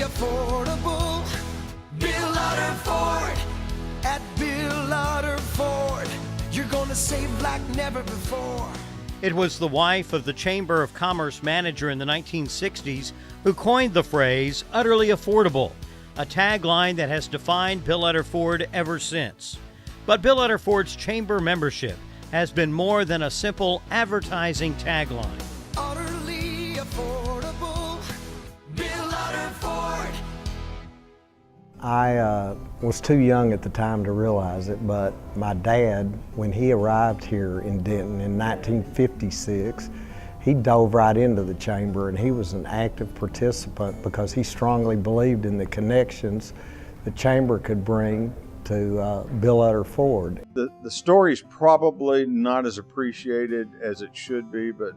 affordable. Bill Lauder Ford. At Bill Lauder Ford, you're gonna save like never before. It was the wife of the Chamber of Commerce manager in the 1960s who coined the phrase utterly affordable, a tagline that has defined Bill Lauder Ford ever since. But Bill Lauder Ford's chamber membership has been more than a simple advertising tagline. Utterly affordable. Bill Lauder Ford. I was too young at the time to realize it, but my dad, when he arrived here in Denton in 1956, he dove right into the chamber, and he was an active participant because he strongly believed in the connections the chamber could bring to Bill Lauder Ford. The story's probably not as appreciated as it should be, but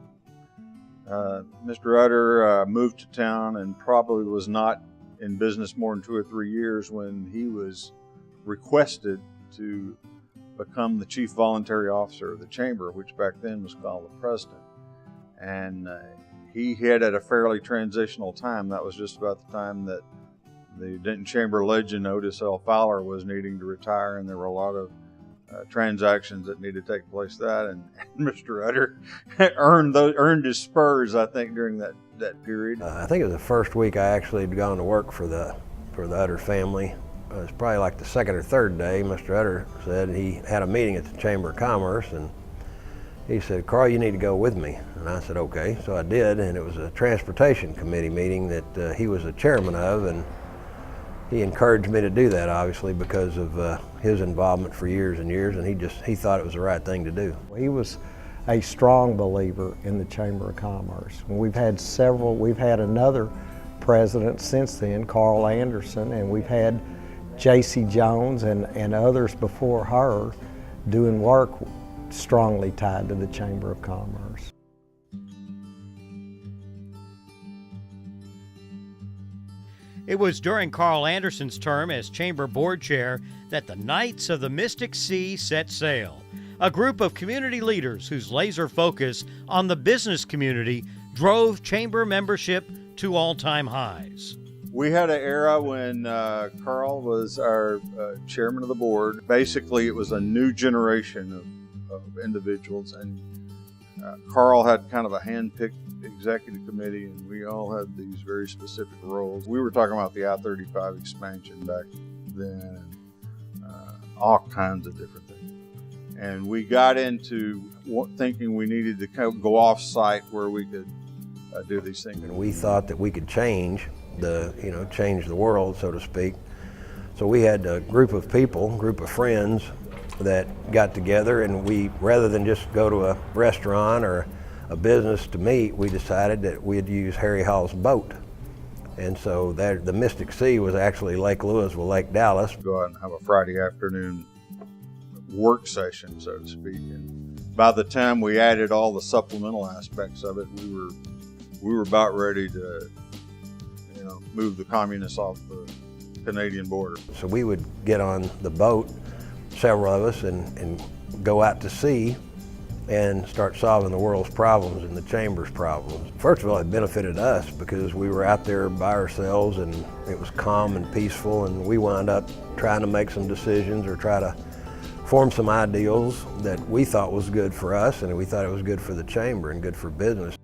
Mr. Utter moved to town and probably was not in business more than 2 or 3 years when he was requested to become the chief voluntary officer of the chamber, which back then was called the president. And he hit at a fairly transitional time. That was just about the time that the Denton Chamber legend Otis L. Fowler was needing to retire, and there were a lot of transactions that needed to take place. And Mr. Utter earned his spurs, I think, during that period. I think it was the first week I actually had gone to work for the Utter family. It was probably like the second or third day. Mr. Utter said he had a meeting at the Chamber of Commerce, and he said, "Carl, you need to go with me." And I said, "Okay." So I did, and it was a transportation committee meeting that he was the chairman of, and he encouraged me to do that, obviously, because of his involvement for years and years, and he thought it was the right thing to do. He was a strong believer in the Chamber of Commerce. We've had another president since then, Carl Anderson, and we've had J.C. Jones and others before her doing work strongly tied to the Chamber of Commerce. It was during Carl Anderson's term as chamber board chair that the Knights of the Mystic Sea set sail, a group of community leaders whose laser focus on the business community drove chamber membership to all-time highs. We had an era when Carl was our chairman of the board. Basically, it was a new generation of individuals, and Carl had kind of a hand-picked executive committee, and we all had these very specific roles. We were talking about the I-35 expansion back then, and all kinds of different things. And we got into thinking we needed to go off-site where we could do these things. And we thought that we could change the world, so to speak. So we had a group of people, group of friends that got together, and we, rather than just go to a restaurant or a business to meet, we decided that we'd use Harry Hall's boat. And so the Mystic Sea was actually Lake Louisville, Lake Dallas. Go out and have a Friday afternoon work session, so to speak. And by the time we added all the supplemental aspects of it, we were about ready to, move the communists off the Canadian border. So we would get on the boat, several of us, and go out to sea and start solving the world's problems and the chamber's problems. First of all, it benefited us because we were out there by ourselves, and it was calm and peaceful, and we wound up trying to make some decisions or try to form some ideals that we thought was good for us, and we thought it was good for the chamber and good for business.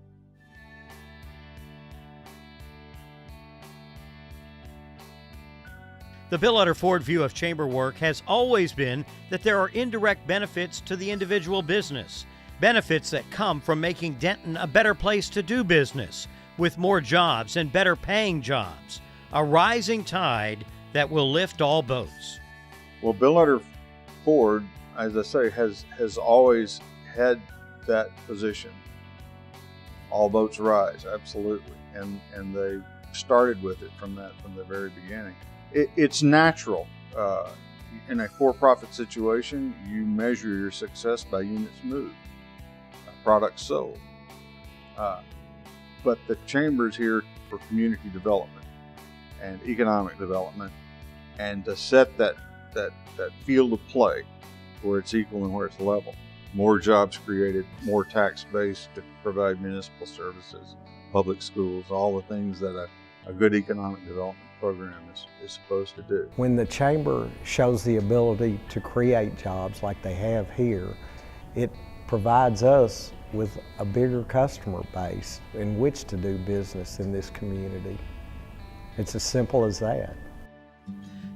The Bill Lauder Ford view of chamber work has always been that there are indirect benefits to the individual business, benefits that come from making Denton a better place to do business, with more jobs and better paying jobs, a rising tide that will lift all boats. Well, Bill Lauder Ford, as I say, has always had that position. All boats rise, absolutely, and they started with it from the very beginning. It's natural. In a for-profit situation, you measure your success by units moved, products sold. But the chamber's here for community development and economic development, and to set that field of play where it's equal and where it's level. More jobs created, more tax base to provide municipal services, public schools, all the things that a good economic development program is supposed to do. When the Chamber shows the ability to create jobs like they have here, it provides us with a bigger customer base in which to do business in this community. It's as simple as that.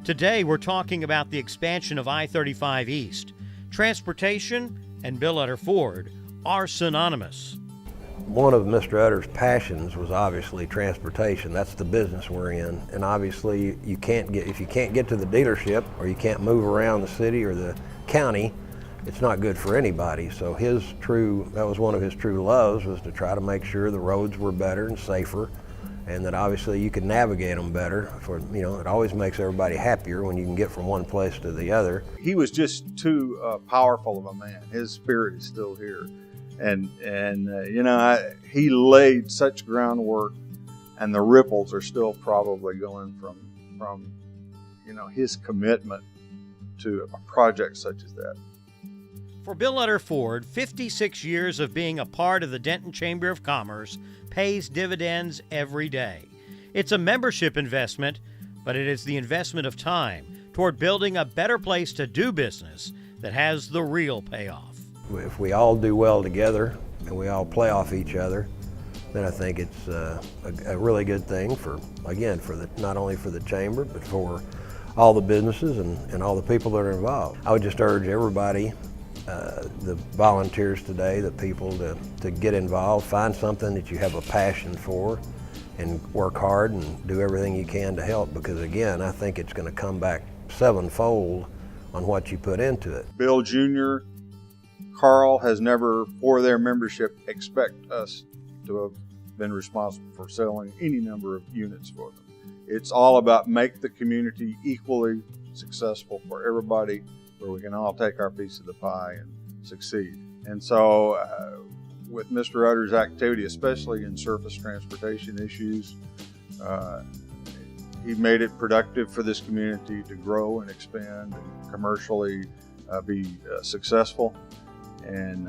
Today, we're talking about the expansion of I-35 East. Transportation and Bill Utter Ford are synonymous. One of Mr. Utter's passions was obviously transportation. That's the business we're in. And obviously, if you can't get to the dealership or you can't move around the city or the county, it's not good for anybody. So that was one of his true loves, was to try to make sure the roads were better and safer, and that obviously you can navigate them better. It always makes everybody happier when you can get from one place to the other. He was just too powerful of a man. His spirit is still here. And he laid such groundwork, and the ripples are still probably going from his commitment to a project such as that. For Bill Utter Ford, 56 years of being a part of the Denton Chamber of Commerce pays dividends every day. It's a membership investment, but it is the investment of time toward building a better place to do business that has the real payoff. If we all do well together and we all play off each other, then I think it's a really good thing not only for the Chamber, but for all the businesses and all the people that are involved. I would just urge everybody, the volunteers today, the people to get involved, find something that you have a passion for, and work hard and do everything you can to help, because again, I think it's going to come back sevenfold on what you put into it. Bill Jr., Carl has never, for their membership, expect us to have been responsible for selling any number of units for them. It's all about make the community equally successful for everybody, where we can all take our piece of the pie and succeed. And so with Mr. Utter's activity, especially in surface transportation issues, he made it productive for this community to grow and expand and commercially be successful. And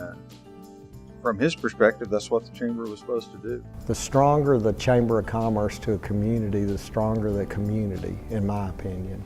from his perspective, that's what the Chamber was supposed to do. The stronger the Chamber of Commerce to a community, the stronger the community, in my opinion.